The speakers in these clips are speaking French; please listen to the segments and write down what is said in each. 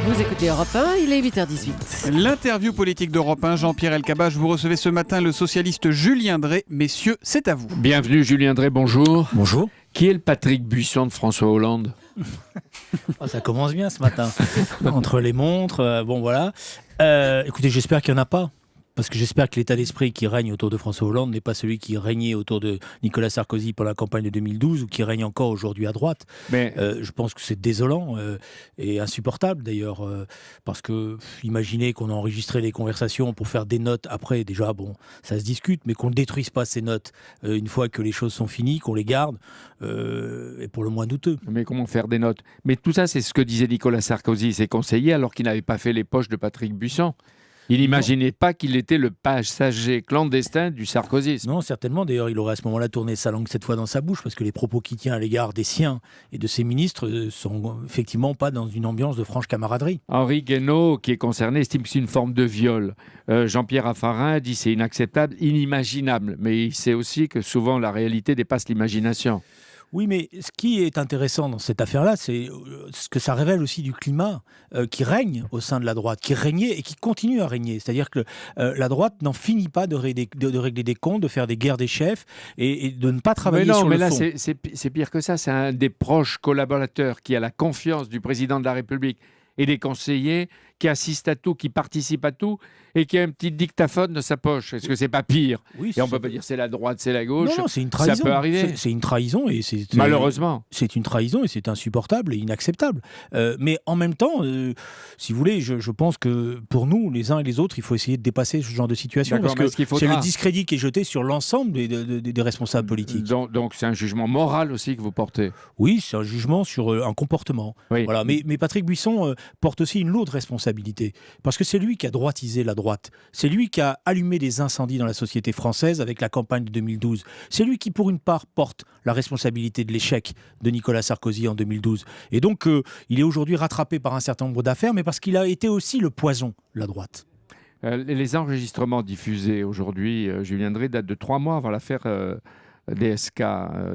Vous écoutez Europe 1, il est 8h18. L'interview politique d'Europe 1, Jean-Pierre Elkabbach, vous recevez ce matin le socialiste Julien Drey. Messieurs, c'est à vous. Bienvenue Julien Drey, bonjour. Bonjour. Qui est le Patrick Buisson de François Hollande? Ça commence bien ce matin. Entre les montres, bon voilà. Écoutez, j'espère qu'il n'y en a pas. Parce que j'espère que l'état d'esprit qui règne autour de François Hollande n'est pas celui qui régnait autour de Nicolas Sarkozy pour la campagne de 2012 ou qui règne encore aujourd'hui à droite. Mais Je pense que c'est désolant et insupportable d'ailleurs. Parce que imaginez qu'on a enregistré des conversations pour faire des notes après. Déjà, bon, ça se discute, mais qu'on ne détruise pas ces notes une fois que les choses sont finies, qu'on les garde, est pour le moins douteux. Mais comment faire des notes? Mais tout ça, c'est ce que disait Nicolas Sarkozy, ses conseillers, alors qu'il n'avait pas fait les poches de Patrick Buisson. Il n'imaginait pas qu'il était le passager clandestin du sarkozysme. Non, certainement. D'ailleurs, il aurait à ce moment-là tourné sa langue cette fois dans sa bouche, parce que les propos qu'il tient à l'égard des siens et de ses ministres sont effectivement pas dans une ambiance de franche camaraderie. Henri Guénaud, qui est concerné, estime que c'est une forme de viol. Jean-Pierre Raffarin dit que c'est inacceptable, inimaginable. Mais il sait aussi que souvent la réalité dépasse l'imagination. Oui, mais ce qui est intéressant dans cette affaire-là, c'est ce que ça révèle aussi du climat qui règne au sein de la droite, qui régnait et qui continue à régner. C'est-à-dire que la droite n'en finit pas de régler des comptes, de faire des guerres des chefs et de ne pas travailler sur le fond. Mais là, c'est pire que ça. C'est un des proches collaborateurs qui a la confiance du président de la République et des conseillers, qui assiste à tout, qui participe à tout, et qui a un petit dictaphone dans sa poche. Est-ce que c'est pas pire? Oui, et on peut pas dire c'est la droite, c'est la gauche. Non, c'est une trahison. Ça peut arriver. C'est une trahison et c'est malheureusement. C'est une trahison et c'est insupportable et inacceptable. Mais en même temps, si vous voulez, je pense que pour nous, les uns et les autres, il faut essayer de dépasser ce genre de situation parce que c'est le discrédit qui est jeté sur l'ensemble des responsables politiques. Donc c'est un jugement moral aussi que vous portez. Oui, c'est un jugement sur un comportement. Oui. Voilà. Mais Patrick Buisson porte aussi une lourde responsabilité parce que c'est lui qui a droitisé la droite. C'est lui qui a allumé des incendies dans la société française avec la campagne de 2012. C'est lui qui, pour une part, porte la responsabilité de l'échec de Nicolas Sarkozy en 2012. Et donc, il est aujourd'hui rattrapé par un certain nombre d'affaires, mais parce qu'il a été aussi le poison, la droite. Les enregistrements diffusés aujourd'hui, Julien Drey, datent de 3 mois avant l'affaire DSK,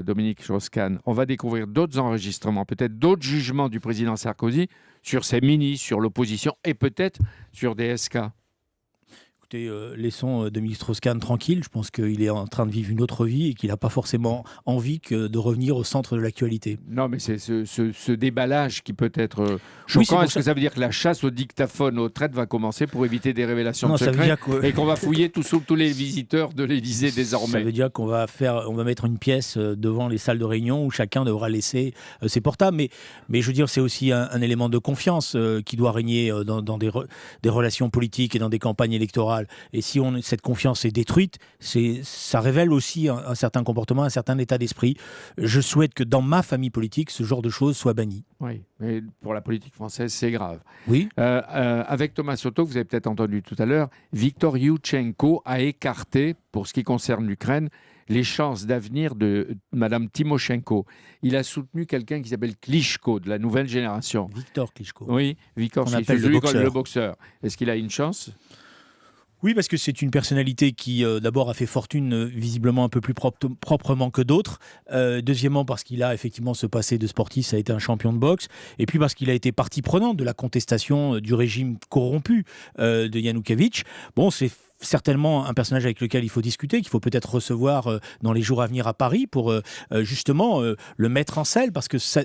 Dominique Strauss-Kahn. On va découvrir d'autres enregistrements, peut-être d'autres jugements du président Sarkozy sur ses ministres, sur l'opposition et peut-être sur DSK. Écoutez, laissons Dominique Strauss-Kahn tranquille. Je pense qu'il est en train de vivre une autre vie et qu'il n'a pas forcément envie de revenir au centre de l'actualité. Non, mais c'est ce déballage qui peut être choquant. Est-ce que ça veut dire que la chasse au dictaphone, aux traites va commencer pour éviter des révélations de secrets et qu'on va fouiller tous les visiteurs de l'Élysée désormais? Ça veut dire qu'on va mettre une pièce devant les salles de réunion où chacun devra laisser ses portables. Mais je veux dire, c'est aussi un élément de confiance qui doit régner dans des relations politiques et dans des campagnes électorales. Et si cette confiance est détruite, ça révèle aussi un certain comportement, un certain état d'esprit. Je souhaite que dans ma famille politique, ce genre de choses soit banni. Oui, mais pour la politique française, c'est grave. Oui. Avec Thomas Soto, vous avez peut-être entendu tout à l'heure, Viktor Yushchenko a écarté, pour ce qui concerne l'Ukraine, les chances d'avenir de Mme Tymoshenko. Il a soutenu quelqu'un qui s'appelle Klitschko, de la nouvelle génération. Victor Klitschko. Oui, Viktor Klitschko, le boxeur. Est-ce qu'il a une chance ? Oui, parce que c'est une personnalité qui, d'abord, a fait fortune visiblement un peu plus proprement que d'autres. Deuxièmement, parce qu'il a effectivement ce passé de sportif, ça a été un champion de boxe. Et puis parce qu'il a été partie prenante de la contestation du régime corrompu de Yanukovych. Bon, c'est certainement un personnage avec lequel il faut discuter, qu'il faut peut-être recevoir dans les jours à venir à Paris pour justement le mettre en selle.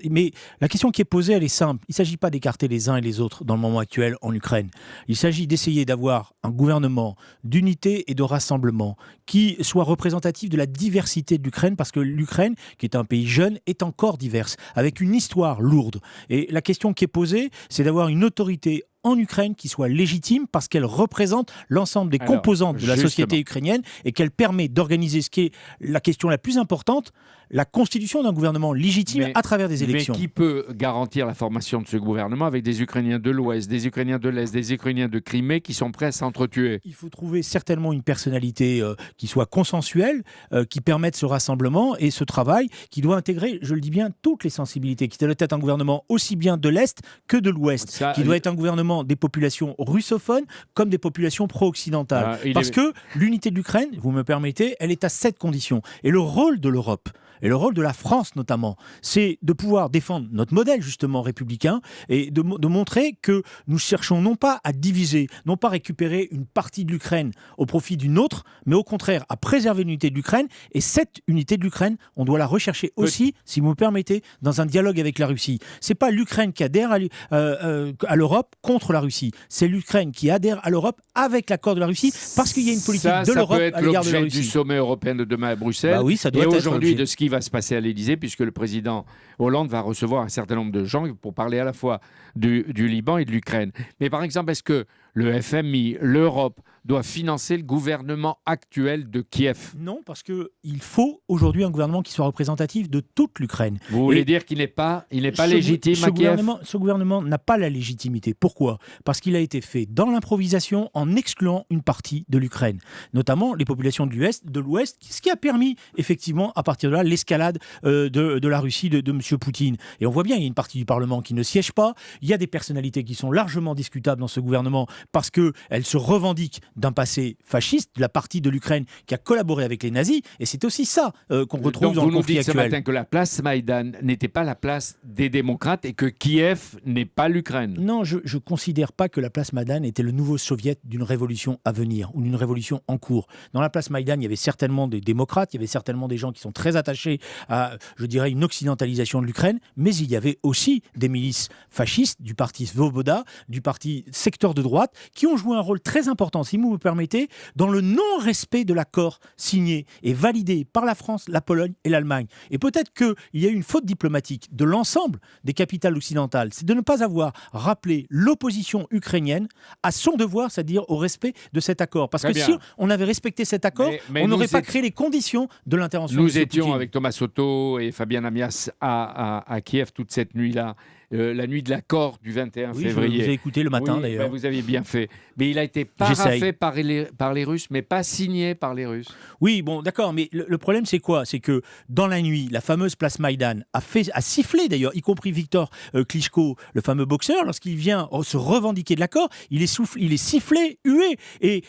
Mais la question qui est posée, elle est simple. Il ne s'agit pas d'écarter les uns et les autres dans le moment actuel en Ukraine. Il s'agit d'essayer d'avoir un gouvernement d'unité et de rassemblement qui soit représentatif de la diversité de l'Ukraine, parce que l'Ukraine, qui est un pays jeune, est encore diverse, avec une histoire lourde. Et la question qui est posée, c'est d'avoir une autorité en Ukraine qui soit légitime parce qu'elle représente l'ensemble des composantes de la société ukrainienne et qu'elle permet d'organiser ce qui est la question la plus importante, la constitution d'un gouvernement légitime à travers des élections. Mais qui peut garantir la formation de ce gouvernement avec des Ukrainiens de l'Ouest, des Ukrainiens de l'Est, des Ukrainiens de Crimée qui sont prêts à s'entretuer? Il faut trouver certainement une personnalité qui soit consensuelle, qui permette ce rassemblement et ce travail qui doit intégrer, je le dis bien, toutes les sensibilités, qui doit être un gouvernement aussi bien de l'Est que de l'Ouest, qui doit être un gouvernement des populations russophones comme des populations pro-occidentales. Parce que l'unité de l'Ukraine, vous me permettez, elle est à cette condition. Et le rôle de l'Europe, et le rôle de la France notamment, c'est de pouvoir défendre notre modèle justement républicain et de montrer que nous cherchons non pas à diviser, non pas récupérer une partie de l'Ukraine au profit d'une autre, mais au contraire à préserver l'unité de l'Ukraine. Et cette unité de l'Ukraine, on doit la rechercher aussi, si vous me permettez, dans un dialogue avec la Russie. C'est pas l'Ukraine qui adhère à l'Europe contre la Russie. C'est l'Ukraine qui adhère à l'Europe avec l'accord de la Russie, parce qu'il y a une politique de l'Europe à l'égard de la Russie. Du sommet européen de demain à Bruxelles. Bah oui, ça doit et être aujourd'hui l'objet. de ce qui va se passer à l'Élysée, puisque le président Hollande va recevoir un certain nombre de gens pour parler à la fois du Liban et de l'Ukraine. Mais par exemple, est-ce que le FMI, l'Europe, doit financer le gouvernement actuel de Kiev? Non, parce qu'il faut aujourd'hui un gouvernement qui soit représentatif de toute l'Ukraine. Vous voulez dire qu'il n'est pas légitime à Kiev? Ce gouvernement n'a pas la légitimité. Pourquoi? Parce qu'il a été fait dans l'improvisation en excluant une partie de l'Ukraine, notamment les populations de l'Ouest, ce qui a permis effectivement à partir de là l'escalade de la Russie de M. Poutine. Et on voit bien, il y a une partie du Parlement qui ne siège pas, il y a des personnalités qui sont largement discutables dans ce gouvernement parce qu'elles se revendiquent d'un passé fasciste, de la partie de l'Ukraine qui a collaboré avec les nazis, et c'est aussi ça qu'on retrouve dans le conflit actuel. Donc vous nous dites ce matin que la place Maïdan n'était pas la place des démocrates et que Kiev n'est pas l'Ukraine? Non, je ne considère pas que la place Maïdan était le nouveau soviet d'une révolution à venir ou d'une révolution en cours. Dans la place Maïdan, il y avait certainement des démocrates, il y avait certainement des gens qui sont très attachés à, je dirais, une occidentalisation de l'Ukraine, mais il y avait aussi des milices fascistes du parti Svoboda, du parti secteur de droite, qui ont joué un rôle très important, si vous me permettez, dans le non-respect de l'accord signé et validé par la France, la Pologne et l'Allemagne. Et peut-être qu'il y a eu une faute diplomatique de l'ensemble des capitales occidentales, c'est de ne pas avoir rappelé l'opposition ukrainienne à son devoir, c'est-à-dire au respect de cet accord. Parce que si on avait respecté cet accord, on n'aurait pas créé les conditions de l'intervention. Nous étions avec Thomas Soto et Fabien Amias à Kiev toute cette nuit-là. La nuit de l'accord du 21 février. Je vous ai écouté le matin d'ailleurs. Vous aviez bien fait. Mais il a été paraphé par les Russes, mais pas signé par les Russes. Oui, bon, d'accord, mais le problème c'est quoi? C'est que dans la nuit, la fameuse place Maïdan a sifflé d'ailleurs, y compris Victor Klitschko, le fameux boxeur, lorsqu'il vient se revendiquer de l'accord, il est sifflé, hué. Et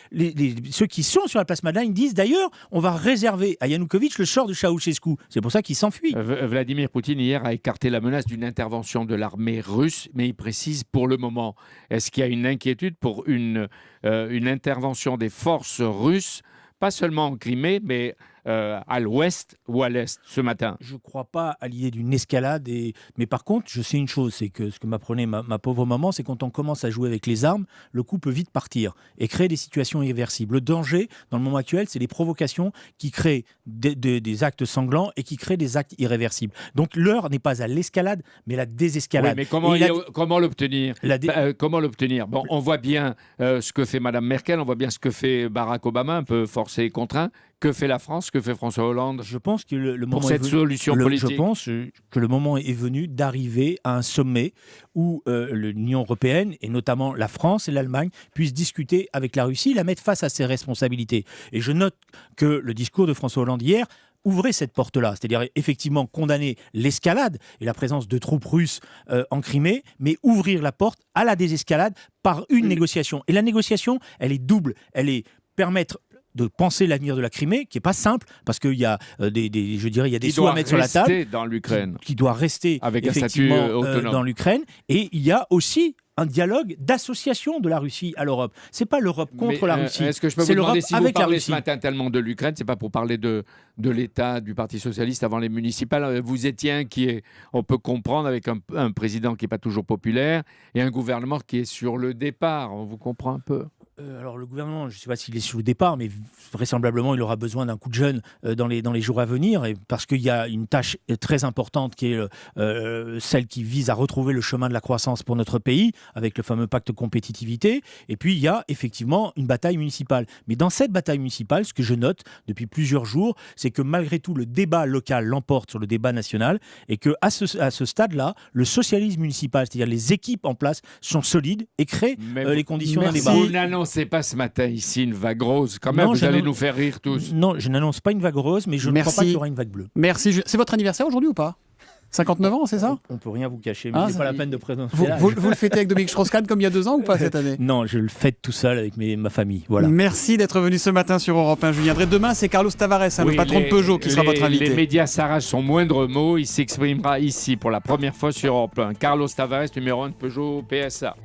ceux qui sont sur la place Maïdan, ils disent d'ailleurs, on va réserver à Yanukovych le sort de Ceausescu. C'est pour ça qu'il s'enfuit. Vladimir Poutine hier a écarté la menace d'une intervention de l'armée russe, mais il précise pour le moment. Est-ce qu'il y a une inquiétude pour une intervention des forces russes, pas seulement en Crimée, mais à l'ouest ou à l'est ce matin? Je ne crois pas à l'idée d'une escalade. Mais par contre, je sais une chose, c'est que ce que m'apprenait ma pauvre maman, c'est quand on commence à jouer avec les armes, le coup peut vite partir et créer des situations irréversibles. Le danger, dans le moment actuel, c'est les provocations qui créent des actes sanglants et qui créent des actes irréversibles. Donc l'heure n'est pas à l'escalade, mais à la désescalade. Oui, mais comment l'obtenir? Comment l'obtenir? Bon, on voit bien ce que fait Mme Merkel, on voit bien ce que fait Barack Obama, un peu forcé et contraint. Que fait la France? Que fait François Hollande? Je pense que le moment pour cette solution politique. Je pense que le moment est venu d'arriver à un sommet où l'Union européenne, et notamment la France et l'Allemagne, puissent discuter avec la Russie, la mettre face à ses responsabilités. Et je note que le discours de François Hollande hier ouvrait cette porte-là, c'est-à-dire effectivement condamner l'escalade et la présence de troupes russes en Crimée, mais ouvrir la porte à la désescalade par une négociation. Et la négociation, elle est double. Elle est permettre de penser l'avenir de la Crimée, qui n'est pas simple, parce qu'il y a il y a des sous à mettre sur la table, dans l'Ukraine, qui doit rester avec effectivement un statut autonome dans l'Ukraine, et il y a aussi un dialogue d'association de la Russie à l'Europe. C'est pas l'Europe contre la Russie. Est-ce que je peux vous demander, si vous parlez ce matin tellement de l'Ukraine, c'est pas pour parler de l'État du Parti Socialiste avant les municipales. Vous étiez inquiet. On peut comprendre avec un président qui n'est pas toujours populaire et un gouvernement qui est sur le départ. On vous comprend un peu. Alors le gouvernement, je ne sais pas s'il est sur le départ, mais vraisemblablement il aura besoin d'un coup de jeune dans les jours à venir, et parce qu'il y a une tâche très importante qui est celle qui vise à retrouver le chemin de la croissance pour notre pays, avec le fameux pacte compétitivité, et puis il y a effectivement une bataille municipale. Mais dans cette bataille municipale, ce que je note depuis plusieurs jours, c'est que malgré tout le débat local l'emporte sur le débat national, et qu'à ce stade-là, le socialisme municipal, c'est-à-dire les équipes en place, sont solides et créent les conditions d'un débat. C'est pas ce matin ici une vague rose. Quand même, vous allez nous faire rire tous. Non, je n'annonce pas une vague rose, mais je ne crois pas qu'il y aura une vague bleue. Merci. C'est votre anniversaire aujourd'hui ou pas? 59 ans, c'est ça? On peut rien vous cacher, mais Ah, c'est ça- pas la peine de présenter. Vous le fêtez avec Dominique Strauss-Kahn comme il y a 2 ans ou pas cette année? Non, je le fête tout seul avec ma famille. Voilà. Merci d'être venu ce matin sur Europe 1, Julien Drey. Demain, c'est Carlos Tavares, le Oui, patron de Peugeot, qui sera votre invité. Les médias s'arrachent son moindre mot. Il s'exprimera ici pour la première fois sur Europe 1. Carlos Tavares, numéro 1 de Peugeot PSA.